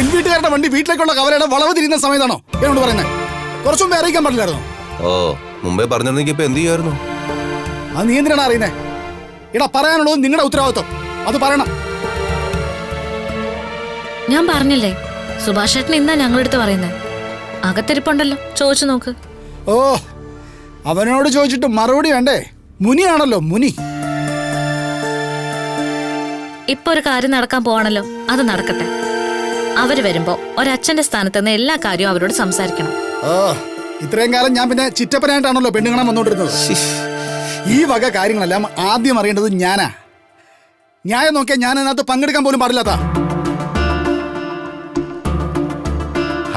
പെൺവീട്ടുകാരുടെ വണ്ടി വീട്ടിലേക്കുള്ള കവലയുടെ വളവ് തിരിയുന്ന സമയത്താണോ എന്നോട് പറയുന്നത്? കുറച്ചു മുമ്പേ അറിയിക്കാൻ പാടില്ലായിരുന്നോ? ഓ, മുമ്പേ പറഞ്ഞിരുന്നെങ്കിൽ ഇപ്പൊ എന്ത് ചെയ്യായിരുന്നു? അത് നീ എന്തിനാണ് അറിയുന്നേ? എടാ, പറയാനുള്ളത് നിങ്ങളുടെ ഉത്തരവാദിത്വം, അത് പറയണം. ഞാൻ പറഞ്ഞില്ലേ, സുഭാഷ് ചേട്ടൻ ഇന്നാ ഞങ്ങളുടെ അടുത്ത് പറയുന്നത്. അകത്തിരിപ്പുണ്ടല്ലോ, ചോദിച്ചു നോക്ക്. ഓ, അവനോട് ചോദിച്ചിട്ട് മറുപടി വേണ്ടേ? മുനിയാണല്ലോ മുനി. ഇപ്പൊ ഒരു കാര്യം നടക്കാൻ പോവാണല്ലോ, അത് നടക്കട്ടെ. അവര് വരുമ്പോ ഒരച്ഛന്റെ സ്ഥാനത്ത് നിന്ന് എല്ലാ കാര്യവും അവരോട് സംസാരിക്കണം. ഓ, ഇത്രയും കാലം ഞാൻ പിന്നെ ചിറ്റപ്പനായിട്ടാണല്ലോ പെണ്ണുങ്ങളെ വന്നോണ്ടിരുന്നത്. ഈ വക കാര്യങ്ങളെല്ലാം ആദ്യം അറിയേണ്ടത് ഞാനാ. ന്യായം നോക്കിയാൽ ഞാൻ അതിനകത്ത് പങ്കെടുക്കാൻ പോലും പാടില്ലാത്ത.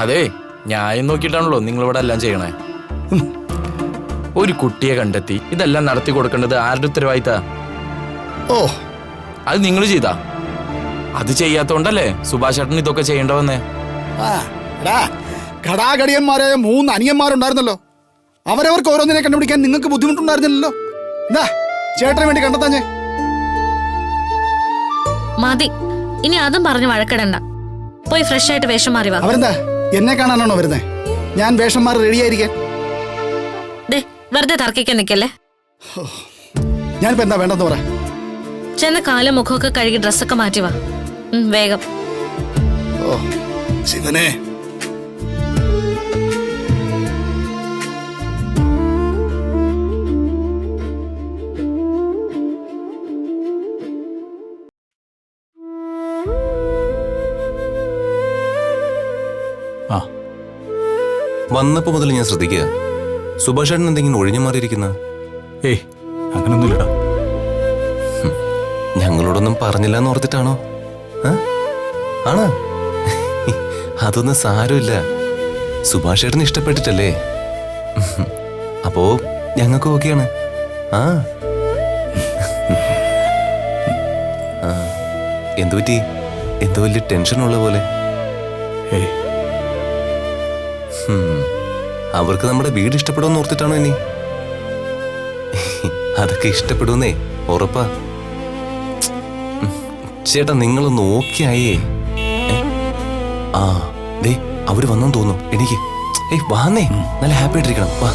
അതെ, ന്യായം നോക്കിയിട്ടാണല്ലോ നിങ്ങളിവിടെ എല്ലാം ചെയ്യണേ. ഒരു കുട്ടിയെ കണ്ടെത്തി ഇതെല്ലാം നടത്തി കൊടുക്കേണ്ടത് ആരുടെ ഉത്തരവാദിത്താ? ഓ, അത് നിങ്ങൾ ചെയ്താ? അത് ചെയ്യാത്തോണ്ടല്ലേ സുഭാഷ് ചേട്ടൻ ഇതൊക്കെ ചെയ്യേണ്ടവന്നേ. ഘടാഘടിയന്മാരായ 3 അനിയന്മാരുണ്ടായിരുന്നല്ലോ. അവരവർക്ക് ഓരോന്നിനെ കണ്ടുപിടിക്കാൻ നിങ്ങൾക്ക് ബുദ്ധിമുട്ടുണ്ടായിരുന്നില്ലല്ലോ. എന്താ ചേട്ടന് വേണ്ടി കണ്ടെത്താഞ്ഞേ? മതി, ഇനി അതും പറഞ്ഞ് വഴക്കിടണ്ട. പോയി ഫ്രഷ് ആയിട്ട് വേഷം മാറി വാ. അവരെന്താ എന്നെ കാണാനാണോ വരുന്നേ? ഞാൻ വേഷം മാറി റെഡിയായിരിക്കാൻ. വെറുതെ തർക്കിക്കാൻ നിൽക്കല്ലേ. ഞാനിപ്പോ എന്താ വേണ്ടെന്ന് പറ. ചെന്ന് കാലും മുഖമൊക്കെ കഴുകി ഡ്രസ്സൊക്കെ മാറ്റി വാ, വേഗം. ഓ ശിവനെ. വന്നപ്പോ മുതൽ ഞാൻ ശ്രദ്ധിക്കുക, സുഭാഷ് ചേട്ടൻ എന്തെങ്കിലും ഒഴിഞ്ഞു മാറിയിരിക്കുന്ന? ഏയ്, അങ്ങനൊന്നുമില്ലടാ. ഞങ്ങളോടൊന്നും പറഞ്ഞില്ല എന്ന് ഓർത്തിട്ടാണോ? ആണ്. അതൊന്നും സാരമില്ല, സുഭാഷ് ചേട്ടന് ഇഷ്ടപ്പെട്ടിട്ടല്ലേ? അപ്പോ ഞങ്ങൾക്ക് ഓക്കെയാണ്. എന്തു പറ്റി? എന്തോ വലിയ ടെൻഷനുള്ള പോലെ. അവർക്ക് നമ്മുടെ വീട് ഇഷ്ടപ്പെടുമെന്ന് ഓർത്തിട്ടാണോ ഇനി? അതൊക്കെ ഇഷ്ടപ്പെടുന്നേ, ഉറപ്പാ. ചേട്ടാ, നിങ്ങളൊന്ന് ഓക്കെ ആയേ. ദേ അവര് വന്നെന്ന് തോന്നുന്നു. എനിക്ക് വാന്നേ, നല്ല ഹാപ്പി ആയിട്ടിരിക്കണം. വാ.